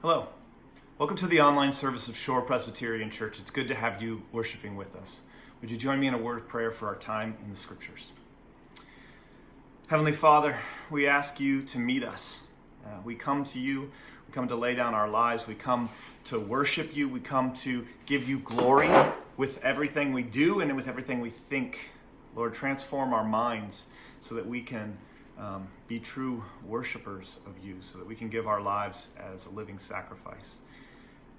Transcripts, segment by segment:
Hello. Welcome to the online service of Shore Presbyterian Church. It's good to have you worshiping with us. Would you join me in a word of prayer for our time in the Scriptures? Heavenly Father, we ask you to meet us. We come to you. We come to lay down our lives. We come to worship you. We come to give you glory with everything we do and with everything we think. Lord, transform our minds so that we can be true worshipers of you, so that we can give our lives as a living sacrifice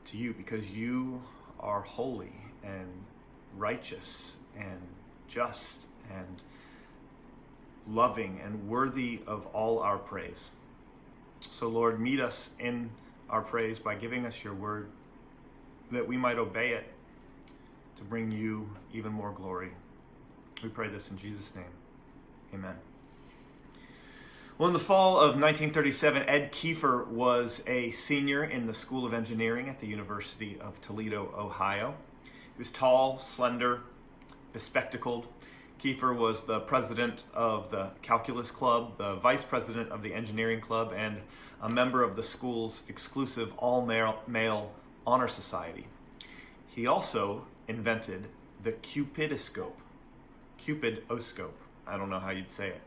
to you, because you are holy and righteous and just and loving and worthy of all our praise. So Lord, meet us in our praise by giving us your word, that we might obey it to bring you even more glory. We pray this in Jesus' name. Amen. Well, in the fall of 1937, Ed Kiefer was a senior in the School of Engineering at the University of Toledo, Ohio. He was tall, slender, bespectacled. Kiefer was the president of the Calculus Club, the vice president of the Engineering Club, and a member of the school's exclusive all-male honor society. He also invented the Cupidoscope. I don't know how you'd say it.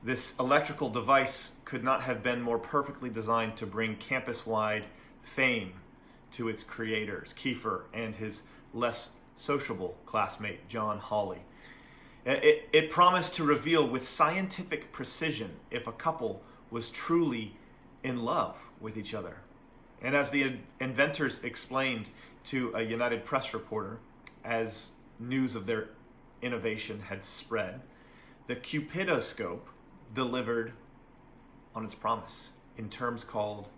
This electrical device could not have been more perfectly designed to bring campus-wide fame to its creators, Kiefer and his less sociable classmate, John Hawley. It promised to reveal with scientific precision if a couple was truly in love with each other. And as the inventors explained to a United Press reporter, as news of their innovation had spread, the Cupidoscope delivered on its promise in terms called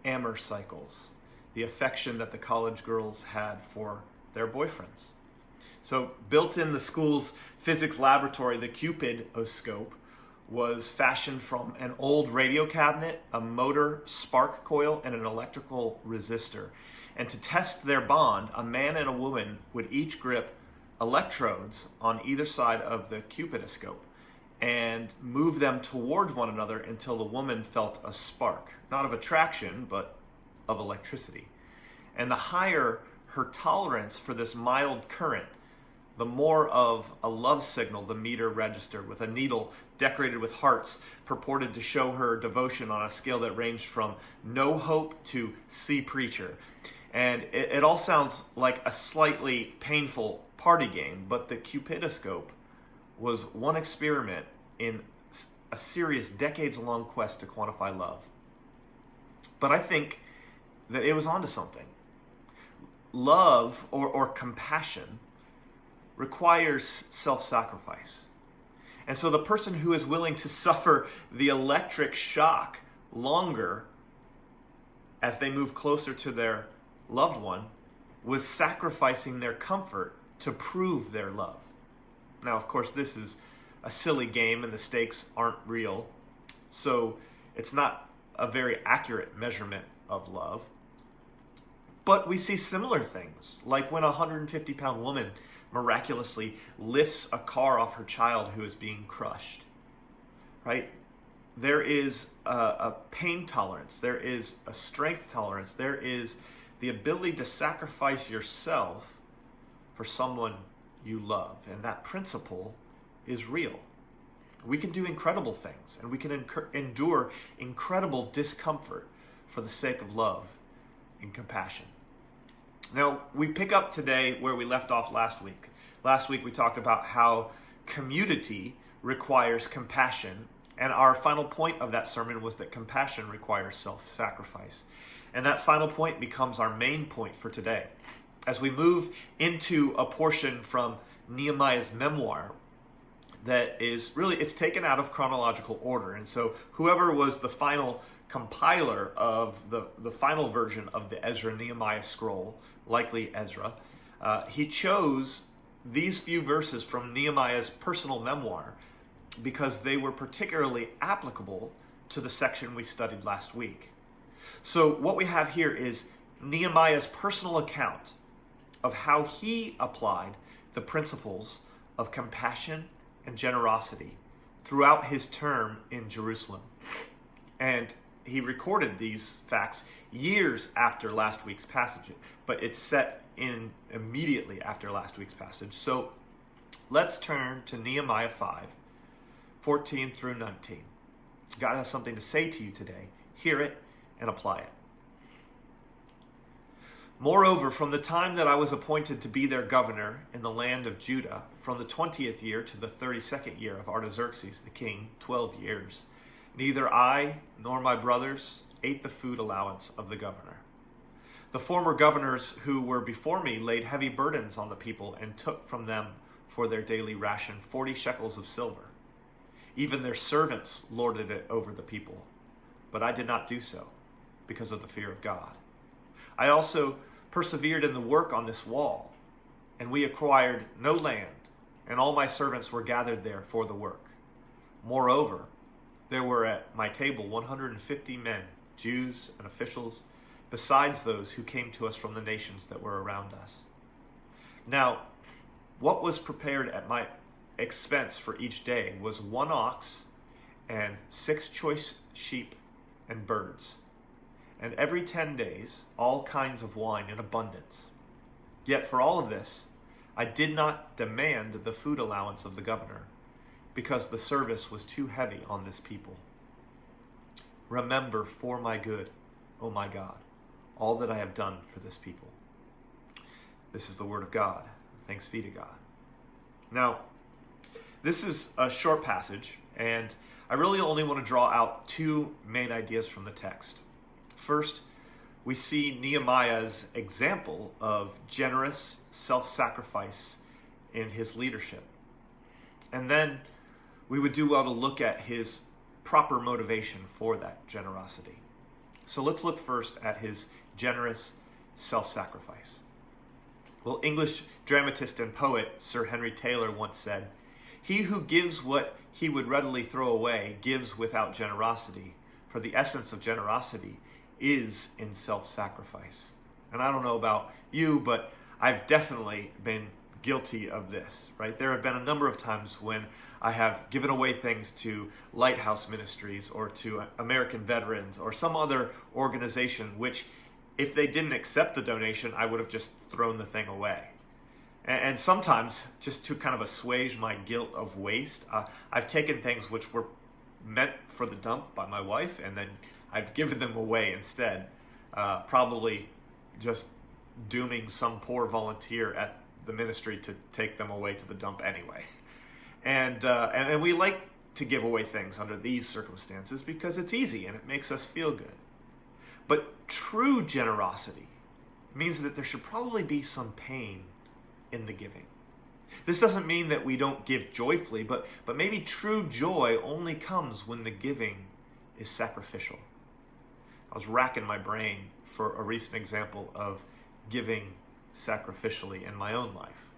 amor cycles, the affection that the college girls had for their boyfriends. So built in the school's physics laboratory, the Cupidoscope was fashioned from an old radio cabinet, a motor spark coil, and an electrical resistor. And to test their bond, a man and a woman would each grip electrodes on either side of the Cupidoscope and move them toward one another until the woman felt a spark, not of attraction, but of electricity. And the higher her tolerance for this mild current, the more of a love signal the meter registered, with a needle decorated with hearts purported to show her devotion on a scale that ranged from no hope to see preacher. And it all sounds like a slightly painful party game, but the Cupidoscope was one experiment in a serious decades-long quest to quantify love. But I think that it was onto something. Love or compassion requires self-sacrifice. And so the person who is willing to suffer the electric shock longer as they move closer to their loved one was sacrificing their comfort to prove their love. Now, of course, this is a silly game and the stakes aren't real, so it's not a very accurate measurement of love. But we see similar things, like when a 150-pound woman miraculously lifts a car off her child who is being crushed, right? There is a pain tolerance, there is a strength tolerance, there is the ability to sacrifice yourself for someone you love, and that principle is real. We can do incredible things, and we can endure incredible discomfort for the sake of love and compassion. Now, we pick up today where we left off last week. Last week we talked about how community requires compassion, and our final point of that sermon was that compassion requires self-sacrifice. And that final point becomes our main point for today, as we move into a portion from Nehemiah's memoir that is really, it's taken out of chronological order. And so whoever was the final compiler of the final version of the Ezra-Nehemiah scroll, likely Ezra, he chose these few verses from Nehemiah's personal memoir because they were particularly applicable to the section we studied last week. So what we have here is Nehemiah's personal account of how he applied the principles of compassion and generosity throughout his term in Jerusalem. And he recorded these facts years after last week's passage, but it's set in immediately after last week's passage. So let's turn to Nehemiah 5, 14 through 19. God has something to say to you today. Hear it and apply it. Moreover, from the time that I was appointed to be their governor in the land of Judah, from the 20th year to the 32nd year of Artaxerxes the king, 12 years, neither I nor my brothers ate the food allowance of the governor. The former governors who were before me laid heavy burdens on the people and took from them for their daily ration 40 shekels of silver. Even their servants lorded it over the people, but I did not do so because of the fear of God. I also persevered in the work on this wall, and we acquired no land, and all my servants were gathered there for the work. Moreover, there were at my table 150 men, Jews and officials, besides those who came to us from the nations that were around us. Now, what was prepared at my expense for each day was 1 ox and 6 choice sheep and birds, and every 10 days all kinds of wine in abundance. Yet for all of this, I did not demand the food allowance of the governor, because the service was too heavy on this people. Remember for my good, O my God, all that I have done for this people. This is the word of God. Thanks be to God. Now, this is a short passage, and I really only want to draw out 2 main ideas from the text. First, we see Nehemiah's example of generous self-sacrifice in his leadership. And then we would do well to look at his proper motivation for that generosity. So let's look first at his generous self-sacrifice. Well, English dramatist and poet Sir Henry Taylor once said, "He who gives what he would readily throw away gives without generosity, for the essence of generosity is in self-sacrifice." And I don't know about you, but I've definitely been guilty of this, right? There have been a number of times when I have given away things to Lighthouse Ministries or to American Veterans or some other organization, which if they didn't accept the donation, I would have just thrown the thing away. And sometimes, just to kind of assuage my guilt of waste, I've taken things which were meant for the dump by my wife, and then I've given them away instead, probably just dooming some poor volunteer at the ministry to take them away to the dump anyway. And we like to give away things under these circumstances because it's easy and it makes us feel good. But true generosity means that there should probably be some pain in the giving. This doesn't mean that we don't give joyfully, but maybe true joy only comes when the giving is sacrificial. I was racking my brain for a recent example of giving sacrificially in my own life.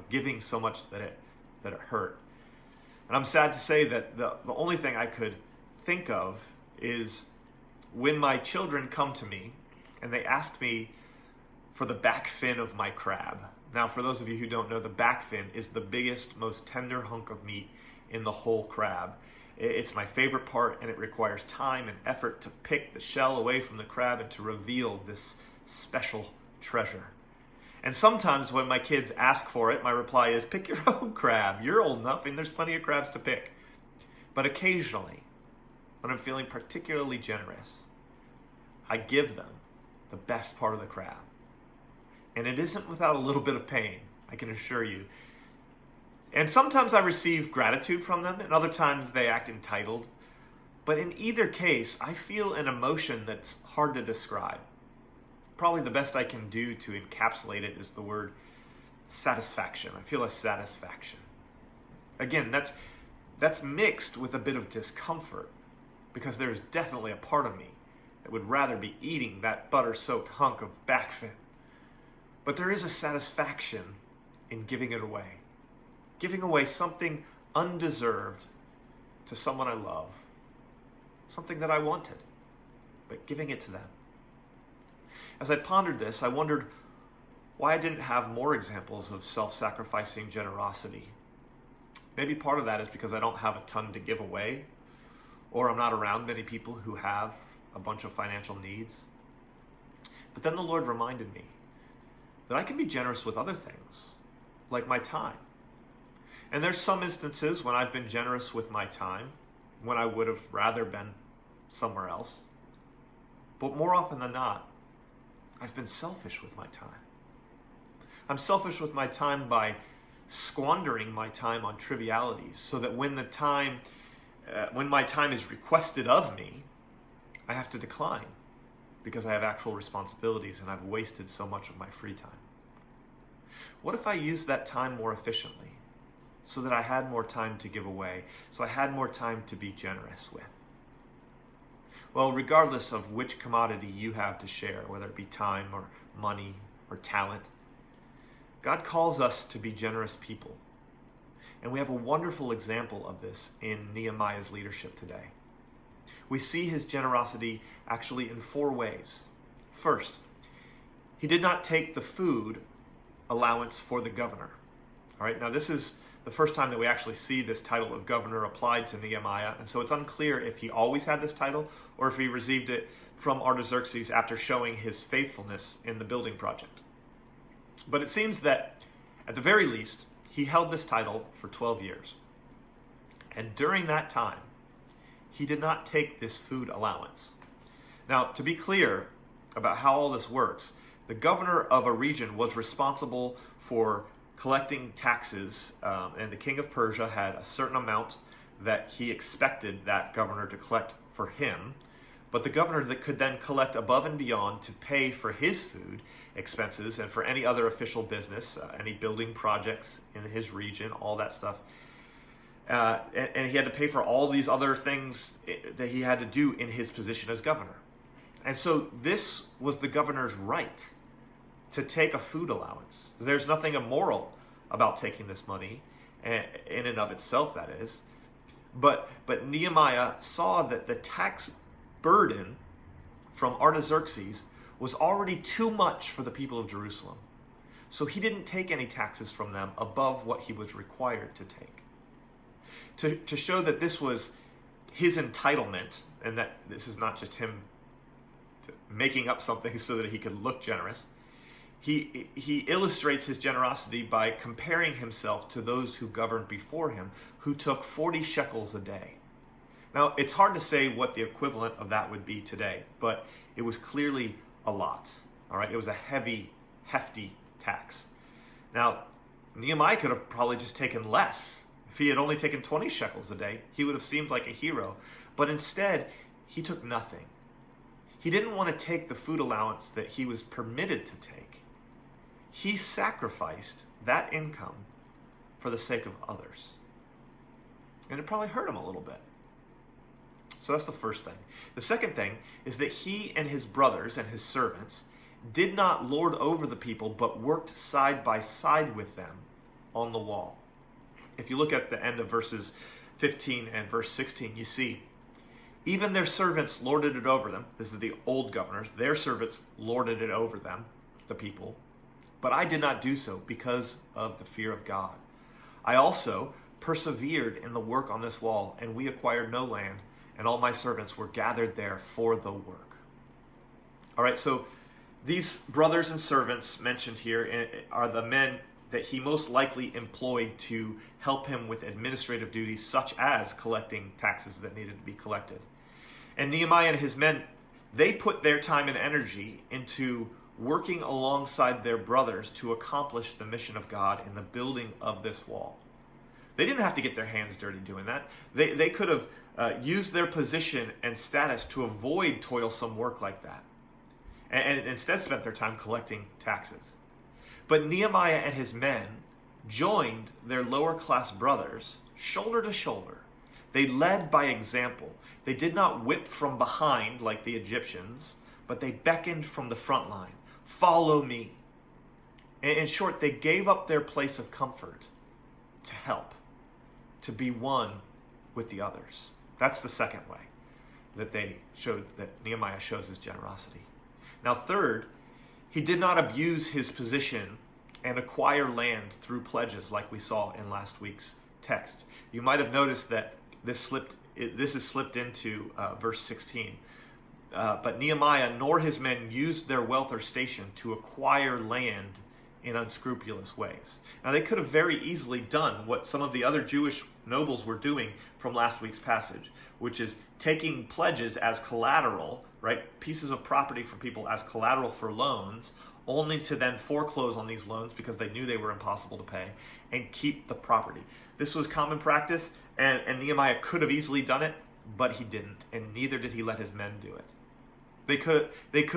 Giving so much that it hurt. And I'm sad to say that the only thing I could think of is when my children come to me and they ask me for the back fin of my crab. Now, for those of you who don't know, the back fin is the biggest, most tender hunk of meat in the whole crab. It's my favorite part, and it requires time and effort to pick the shell away from the crab and to reveal this special treasure. And sometimes when my kids ask for it, my reply is, pick your own crab. You're old enough, and there's plenty of crabs to pick. But occasionally, when I'm feeling particularly generous, I give them the best part of the crab. And it isn't without a little bit of pain, I can assure you. And sometimes I receive gratitude from them, and other times they act entitled. But in either case, I feel an emotion that's hard to describe. Probably the best I can do to encapsulate it is the word satisfaction. I feel a satisfaction. Again, that's mixed with a bit of discomfort, because there's definitely a part of me that would rather be eating that butter-soaked hunk of back fin. But there is a satisfaction in giving it away. Giving away something undeserved to someone I love. Something that I wanted, but giving it to them. As I pondered this, I wondered why I didn't have more examples of self-sacrificing generosity. Maybe part of that is because I don't have a ton to give away, or I'm not around many people who have a bunch of financial needs. But then the Lord reminded me that I can be generous with other things, like my time. And there's some instances when I've been generous with my time, when I would have rather been somewhere else. But more often than not, I've been selfish with my time. I'm selfish with my time by squandering my time on trivialities, so that when my time is requested of me, I have to decline because I have actual responsibilities and I've wasted so much of my free time. What if I used that time more efficiently, so that I had more time to give away, so I had more time to be generous with? Well, regardless of which commodity you have to share, whether it be time or money or talent, God calls us to be generous people. And we have a wonderful example of this in Nehemiah's leadership today. We see his generosity actually in 4 ways. First, he did not take the food allowance for the governor. All right, now this is the first time that we actually see this title of governor applied to Nehemiah, and so it's unclear if he always had this title or if he received it from Artaxerxes after showing his faithfulness in the building project. But it seems that, at the very least, he held this title for 12 years. And during that time, he did not take this food allowance. Now, to be clear about how all this works, the governor of a region was responsible for collecting taxes, and the king of Persia had a certain amount that he expected that governor to collect for him. But the governor that could then collect above and beyond to pay for his food expenses and for any other official business, any building projects in his region, all that stuff. And he had to pay for all these other things that he had to do in his position as governor. And so this was the governor's right to take a food allowance. There's nothing immoral about taking this money, in and of itself, that is. But Nehemiah saw that the tax burden from Artaxerxes was already too much for the people of Jerusalem. So he didn't take any taxes from them above what he was required to take. To show that this was his entitlement, and that this is not just him making up something so that he could look generous, he illustrates his generosity by comparing himself to those who governed before him, who took 40 shekels a day. Now, it's hard to say what the equivalent of that would be today, but it was clearly a lot. All right, it was a heavy, hefty tax. Now, Nehemiah could have probably just taken less. If he had only taken 20 shekels a day, he would have seemed like a hero. But instead, he took nothing. He didn't want to take the food allowance that he was permitted to take. He sacrificed that income for the sake of others. And it probably hurt him a little bit. So that's the first thing. The second thing is that he and his brothers and his servants did not lord over the people, but worked side by side with them on the wall. If you look at the end of verses 15 and verse 16, you see, even their servants lorded it over them. This is the old governors. Their servants lorded it over them, the people. But I did not do so because of the fear of God. I also persevered in the work on this wall, and we acquired no land, and all my servants were gathered there for the work. All right, so these brothers and servants mentioned here are the men that he most likely employed to help him with administrative duties, such as collecting taxes that needed to be collected. And Nehemiah and his men, they put their time and energy into working alongside their brothers to accomplish the mission of God in the building of this wall. They didn't have to get their hands dirty doing that. They could have used their position and status to avoid toilsome work like that, and instead spent their time collecting taxes. But Nehemiah and his men joined their lower class brothers shoulder to shoulder. They led by example. They did not whip from behind like the Egyptians, but they beckoned from the front line. Follow me. In short, they gave up their place of comfort to help, to be one with the others. That's the second way that Nehemiah shows his generosity. Now, third, he did not abuse his position and acquire land through pledges like we saw in last week's text. You might have noticed that this is slipped into verse 16. But Nehemiah nor his men used their wealth or station to acquire land in unscrupulous ways. Now, they could have very easily done what some of the other Jewish nobles were doing from last week's passage, which is taking pledges as collateral, right? Pieces of property from people as collateral for loans, only to then foreclose on these loans because they knew they were impossible to pay and keep the property. This was common practice, and Nehemiah could have easily done it, but he didn't, and neither did he let his men do it. They could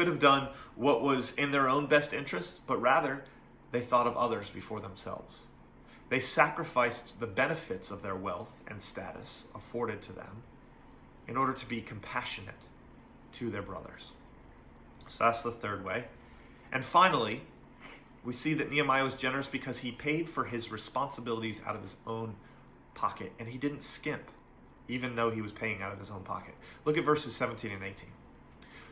have done what was in their own best interest, but rather they thought of others before themselves. They sacrificed the benefits of their wealth and status afforded to them in order to be compassionate to their brothers. So that's the third way. And finally, we see that Nehemiah was generous because he paid for his responsibilities out of his own pocket, and he didn't skimp, even though he was paying out of his own pocket. Look at verses 17 and 18.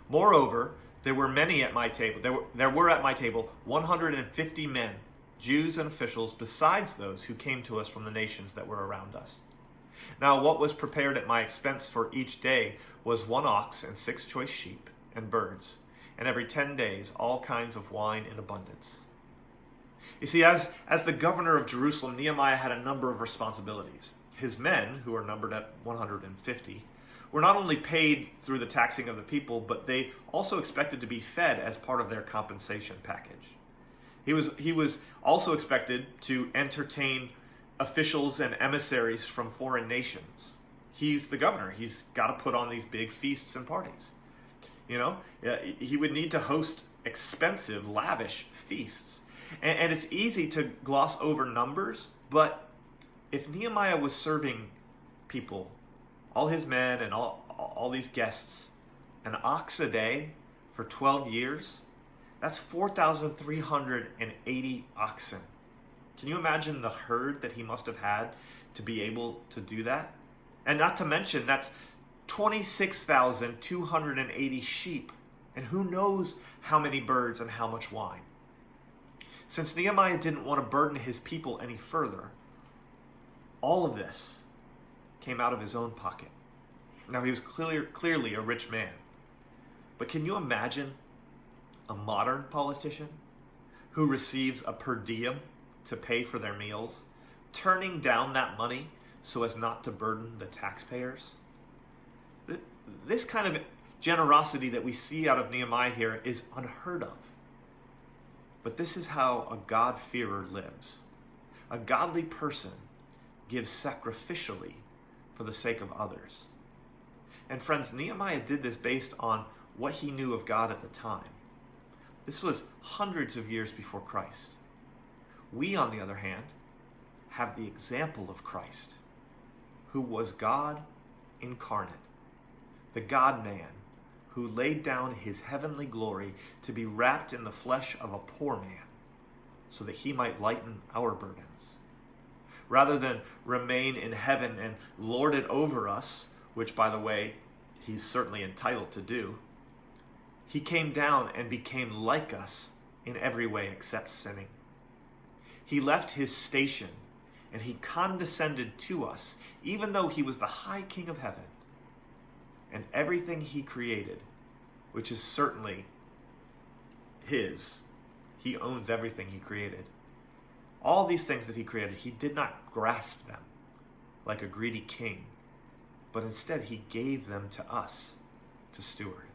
Moreover, there were many at my table. There were at my table 150 men, Jews and officials, besides those who came to us from the nations that were around us. Now, what was prepared at my expense for each day was 1 ox and 6 choice sheep and birds, and every 10 days all kinds of wine in abundance. You see, as the governor of Jerusalem, Nehemiah had a number of responsibilities. His men, who are numbered at 150, were not only paid through the taxing of the people, but they also expected to be fed as part of their compensation package. He was also expected to entertain officials and emissaries from foreign nations. He's the governor. He's got to put on these big feasts and parties. You know, he would need to host expensive, lavish feasts. And it's easy to gloss over numbers, but if Nehemiah was serving people, all his men and all these guests, an ox a day for 12 years, that's 4,380 oxen. Can you imagine the herd that he must have had to be able to do that? And not to mention, that's 26,280 sheep, and who knows how many birds and how much wine. Since Nehemiah didn't want to burden his people any further, all of this came out of his own pocket. Now, he was clearly a rich man. But can you imagine a modern politician who receives a per diem to pay for their meals, turning down that money so as not to burden the taxpayers? This kind of generosity that we see out of Nehemiah here is unheard of. But this is how a God-fearer lives. A godly person gives sacrificially for the sake of others. And friends, Nehemiah did this based on what he knew of God at the time. This was hundreds of years before Christ. We, on the other hand, have the example of Christ, who was God incarnate, the God-man, who laid down his heavenly glory to be wrapped in the flesh of a poor man, so that he might lighten our burdens. Rather than remain in heaven and lord it over us, which, by the way, he's certainly entitled to do, he came down and became like us in every way except sinning. He left his station and he condescended to us, even though he was the high King of heaven. And everything he created, which is certainly his, he owns everything he created. All these things that he created, he did not grasp them like a greedy king, but instead he gave them to us to steward.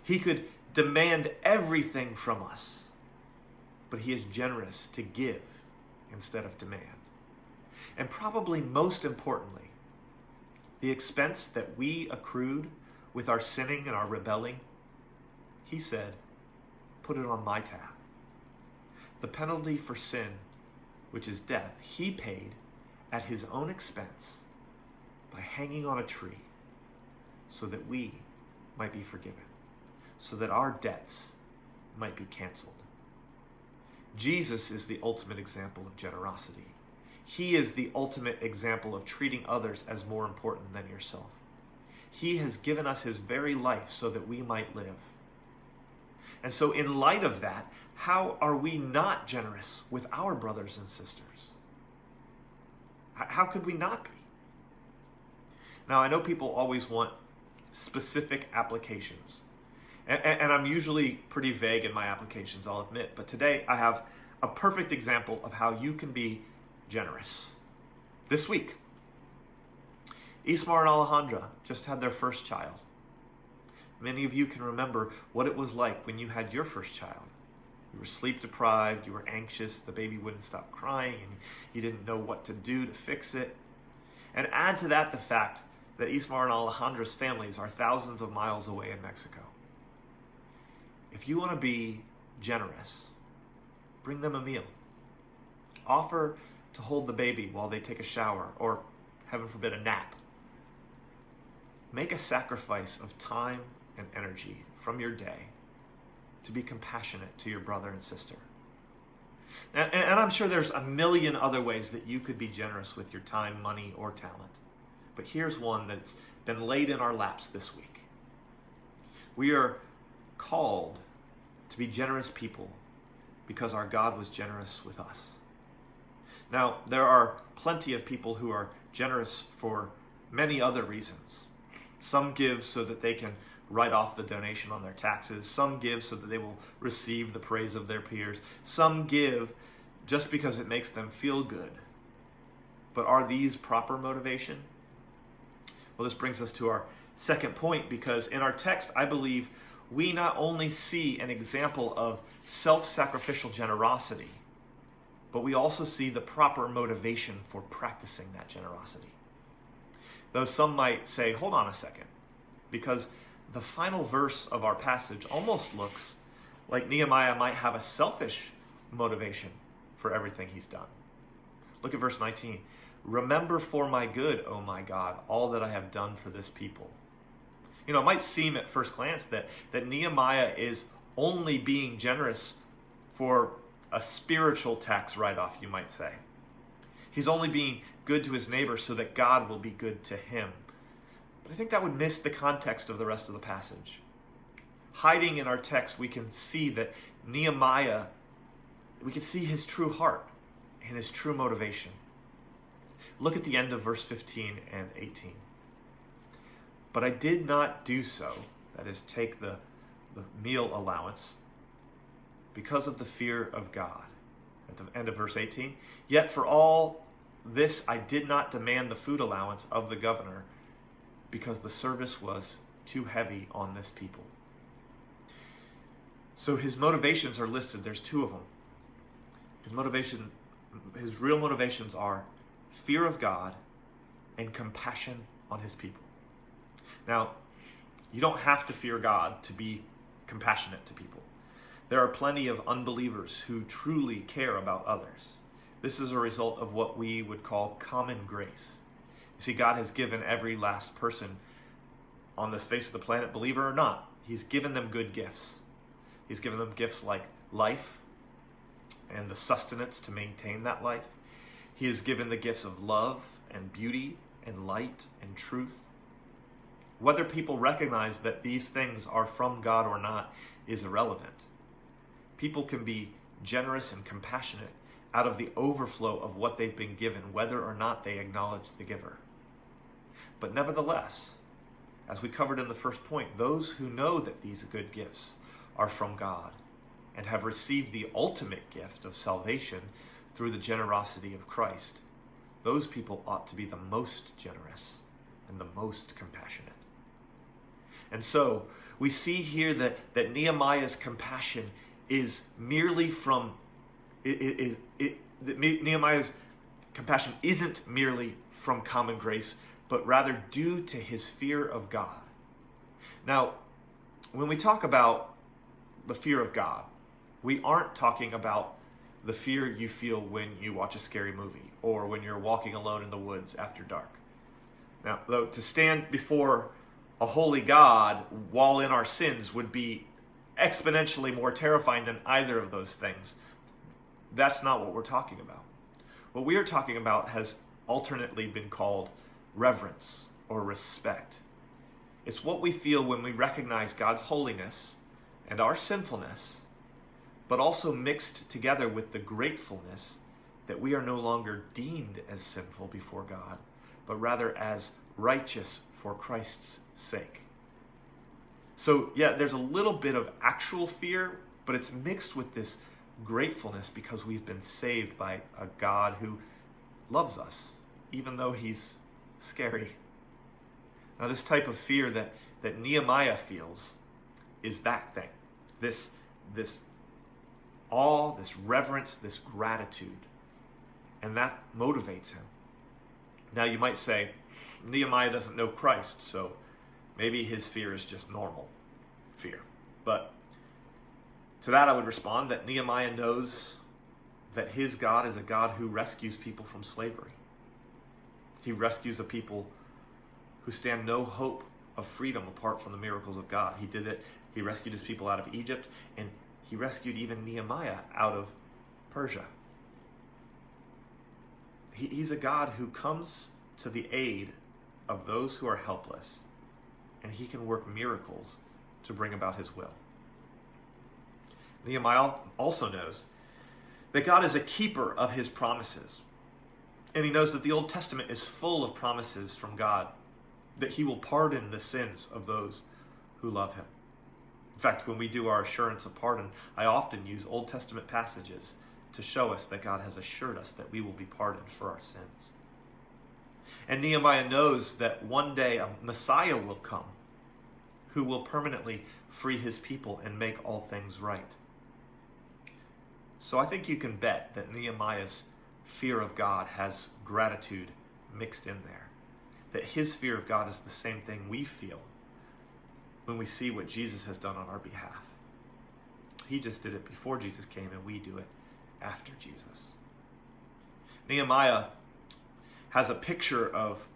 He could demand everything from us, but he is generous to give instead of demand. And probably most importantly, the expense that we accrued with our sinning and our rebelling, he said, put it on my tab. The penalty for sin, which is death, he paid at his own expense by hanging on a tree so that we might be forgiven, so that our debts might be canceled. Jesus is the ultimate example of generosity. He is the ultimate example of treating others as more important than yourself. He has given us his very life so that we might live. And so in light of that, how are we not generous with our brothers and sisters? How could we not be? Now, I know people always want specific applications. And I'm usually pretty vague in my applications, I'll admit. But today I have a perfect example of how you can be generous. This week, Ismar and Alejandra just had their first child. Many of you can remember what it was like when you had your first child. You were sleep deprived, you were anxious, the baby wouldn't stop crying, and you didn't know what to do to fix it. And add to that the fact that Ismar and Alejandra's families are thousands of miles away in Mexico. If you want to be generous, bring them a meal. Offer to hold the baby while they take a shower, or, heaven forbid, a nap. Make a sacrifice of time and energy from your day to be compassionate to your brother and sister. And I'm sure there's a million other ways that you could be generous with your time, money, or talent. But here's one that's been laid in our laps this week. We are called to be generous people because our God was generous with us. Now, there are plenty of people who are generous for many other reasons. Some give so that they can write off the donation on their taxes. Some give so that they will receive the praise of their peers. Some give just because it makes them feel good. But are these proper motivation? Well, this brings us to our second point, because in our text, I believe we not only see an example of self-sacrificial generosity, but we also see the proper motivation for practicing that generosity. Though some might say, hold on a second, because the final verse of our passage almost looks like Nehemiah might have a selfish motivation for everything he's done. Look at verse 19. Remember for my good, O my God, all that I have done for this people. You know, it might seem at first glance that Nehemiah is only being generous for a spiritual tax write-off, you might say. He's only being good to his neighbor so that God will be good to him. But I think that would miss the context of the rest of the passage. Hiding in our text, we can see that Nehemiah, we can see his true heart and his true motivation. Look at the end of verse 15 and 18. But I did not do so, that is, take the meal allowance, because of the fear of God. At the end of verse 18, yet for all this I did not demand the food allowance of the governor, because the service was too heavy on this people. So his motivations are listed. There's two of them. His real motivations are fear of God and compassion on his people. Now, you don't have to fear God to be compassionate to people. There are plenty of unbelievers who truly care about others. This is a result of what we would call common grace. You see, God has given every last person on this face of the planet, believer or not, he's given them good gifts. He's given them gifts like life and the sustenance to maintain that life. He has given the gifts of love and beauty and light and truth. Whether people recognize that these things are from God or not is irrelevant. People can be generous and compassionate out of the overflow of what they've been given, whether or not they acknowledge the giver. But nevertheless, as we covered in the first point, those who know that these good gifts are from God and have received the ultimate gift of salvation through the generosity of Christ, those people ought to be the most generous and the most compassionate. And so we see here that Nehemiah's compassion is merely from Nehemiah's compassion isn't merely from common grace, but rather due to his fear of God. Now, when we talk about the fear of God, we aren't talking about the fear you feel when you watch a scary movie or when you're walking alone in the woods after dark. Now, though, to stand before a holy God while in our sins would be exponentially more terrifying than either of those things. That's not what we're talking about. What we are talking about has alternately been called reverence or respect. It's what we feel when we recognize God's holiness and our sinfulness, but also mixed together with the gratefulness that we are no longer deemed as sinful before God, but rather as righteous for Christ's sake. So yeah, there's a little bit of actual fear, but it's mixed with this gratefulness because we've been saved by a God who loves us, even though he's scary. Now, this type of fear that Nehemiah feels is that thing. This awe, this reverence, this gratitude. And that motivates him. Now, you might say, Nehemiah doesn't know Christ, so maybe his fear is just normal fear. But to that I would respond that Nehemiah knows that his God is a God who rescues people from slavery. He rescues a people who stand no hope of freedom apart from the miracles of God. He did it. He rescued his people out of Egypt, and he rescued even Nehemiah out of Persia. He's a God who comes to the aid of those who are helpless, and he can work miracles to bring about his will. Nehemiah also knows that God is a keeper of his promises, and he knows that the Old Testament is full of promises from God, that he will pardon the sins of those who love him. In fact, when we do our assurance of pardon, I often use Old Testament passages to show us that God has assured us that we will be pardoned for our sins. And Nehemiah knows that one day a Messiah will come who will permanently free his people and make all things right. So I think you can bet that Nehemiah's fear of God has gratitude mixed in there. That his fear of God is the same thing we feel when we see what Jesus has done on our behalf. He just did it before Jesus came, and we do it after Jesus. Nehemiah has a picture of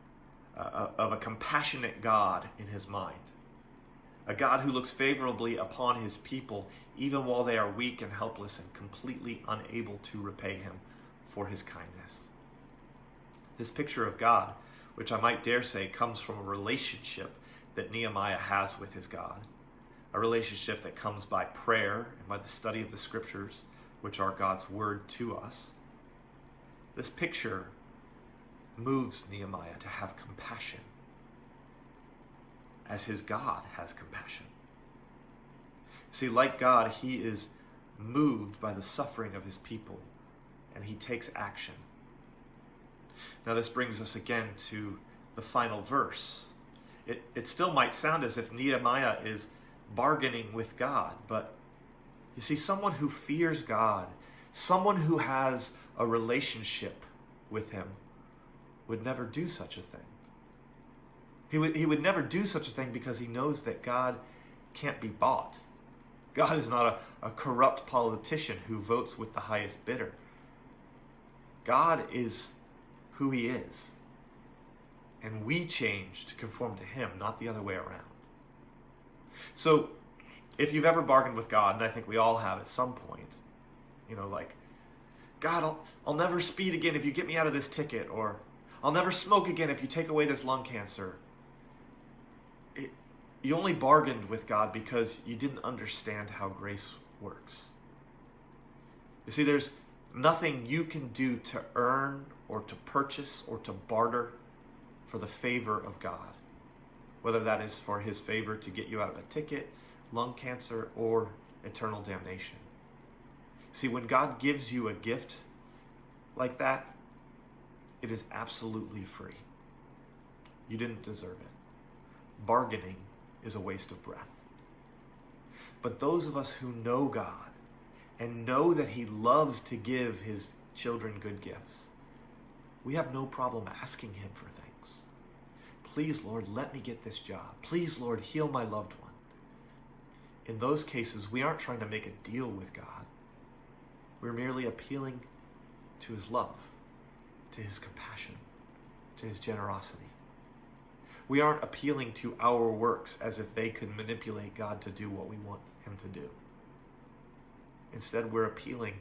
a compassionate God in his mind. A God who looks favorably upon his people even while they are weak and helpless and completely unable to repay him for his kindness. This picture of God, which I might dare say comes from a relationship that Nehemiah has with his God, a relationship that comes by prayer and by the study of the scriptures, which are God's word to us. This picture moves Nehemiah to have compassion, as his God has compassion. See, like God, he is moved by the suffering of his people, and he takes action. Now this brings us again to the final verse. It still might sound as if Nehemiah is bargaining with God, but you see, someone who fears God, someone who has a relationship with him, would never do such a thing. He would never do such a thing because he knows that God can't be bought. God is not a corrupt politician who votes with the highest bidder. God is who he is. And we change to conform to him, not the other way around. So, if you've ever bargained with God, and I think we all have at some point, like, God, I'll never speed again if you get me out of this ticket, or I'll never smoke again if you take away this lung cancer. You only bargained with God because you didn't understand how grace works. You see, there's nothing you can do to earn or to purchase or to barter for the favor of God, whether that is for his favor to get you out of a ticket, lung cancer, or eternal damnation. See, when God gives you a gift like that, it is absolutely free. You didn't deserve it. Bargaining is a waste of breath. But those of us who know God and know that he loves to give his children good gifts, we have no problem asking him for things. Please, Lord, let me get this job. Please, Lord, heal my loved one. In those cases, we aren't trying to make a deal with God. We're merely appealing to his love, to his compassion, to his generosity. We aren't appealing to our works as if they could manipulate God to do what we want him to do. Instead, we're appealing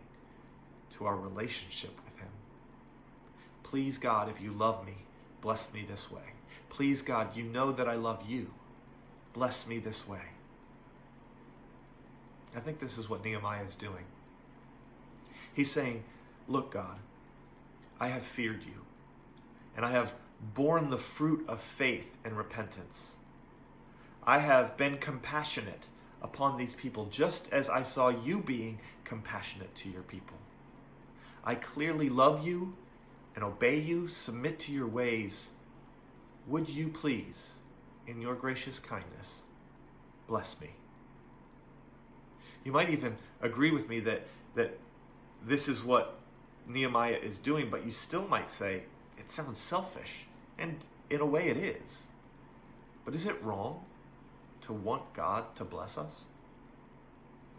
to our relationship with him. Please, God, if you love me, bless me this way. Please, God, you know that I love you. Bless me this way. I think this is what Nehemiah is doing. He's saying, look, God, I have feared you, and I have borne the fruit of faith and repentance. I have been compassionate upon these people, just as I saw you being compassionate to your people. I clearly love you and obey you, submit to your ways. Would you please, in your gracious kindness, bless me? You might even agree with me that this is what Nehemiah is doing, but you still might say, it sounds selfish. And in a way it is. But is it wrong to want God to bless us?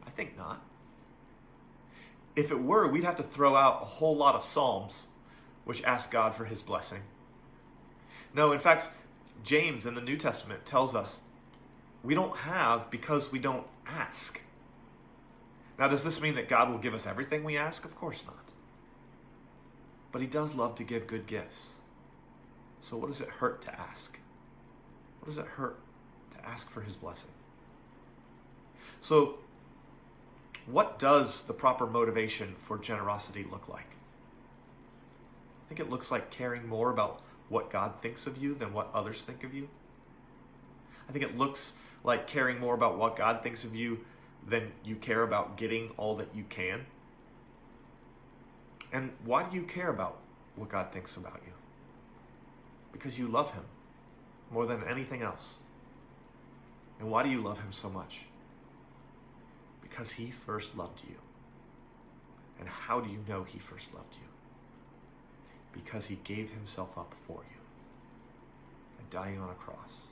I think not. If it were, we'd have to throw out a whole lot of Psalms which ask God for his blessing. No, in fact, James in the New Testament tells us we don't have because we don't ask. Now, does this mean that God will give us everything we ask? Of course not. But he does love to give good gifts. So what does it hurt to ask? What does it hurt to ask for his blessing? So, what does the proper motivation for generosity look like? I think it looks like caring more about what God thinks of you than what others think of you. I think it looks like caring more about what God thinks of you than you care about getting all that you can. And why do you care about what God thinks about you? Because you love him more than anything else. And why do you love him so much? Because he first loved you. And how do you know he first loved you? Because he gave himself up for you and dying on a cross.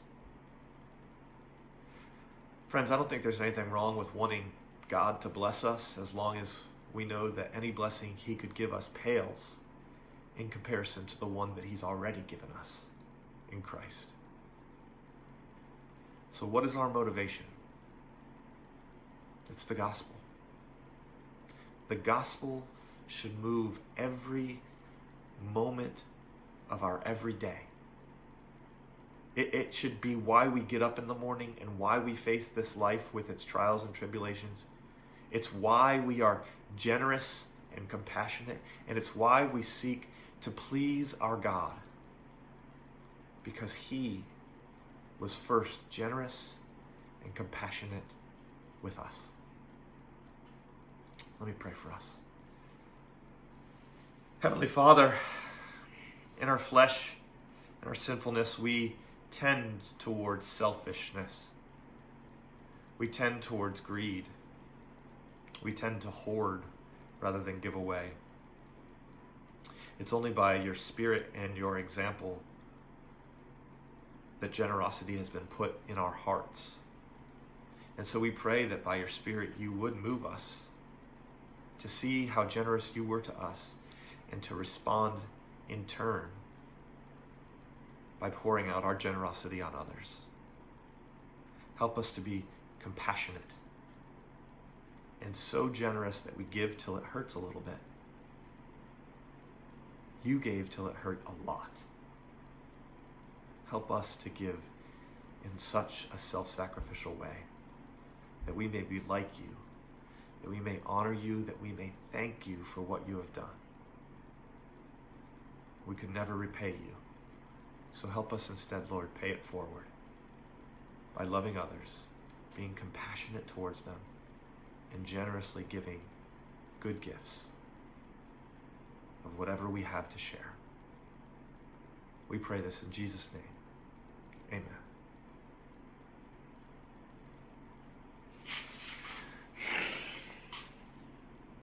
Friends, I don't think there's anything wrong with wanting God to bless us as long as we know that any blessing he could give us pales in comparison to the one that he's already given us in Christ. So what is our motivation? It's the gospel. The gospel should move every moment of our everyday. It should be why we get up in the morning and why we face this life with its trials and tribulations. It's why we are generous and compassionate, and it's why we seek to please our God, because he was first generous and compassionate with us. Let me pray for us. Heavenly Father, in our flesh and our sinfulness, we tend towards selfishness. We tend towards greed. We tend to hoard rather than give away. It's only by your Spirit and your example that generosity has been put in our hearts. And so we pray that by your Spirit you would move us to see how generous you were to us and to respond in turn by pouring out our generosity on others. Help us to be compassionate and so generous that we give till it hurts a little bit. You gave till it hurt a lot. Help us to give in such a self-sacrificial way that we may be like you, that we may honor you, that we may thank you for what you have done. We could never repay you. So help us instead, Lord, pay it forward by loving others, being compassionate towards them, and generously giving good gifts of whatever we have to share. We pray this in Jesus' name.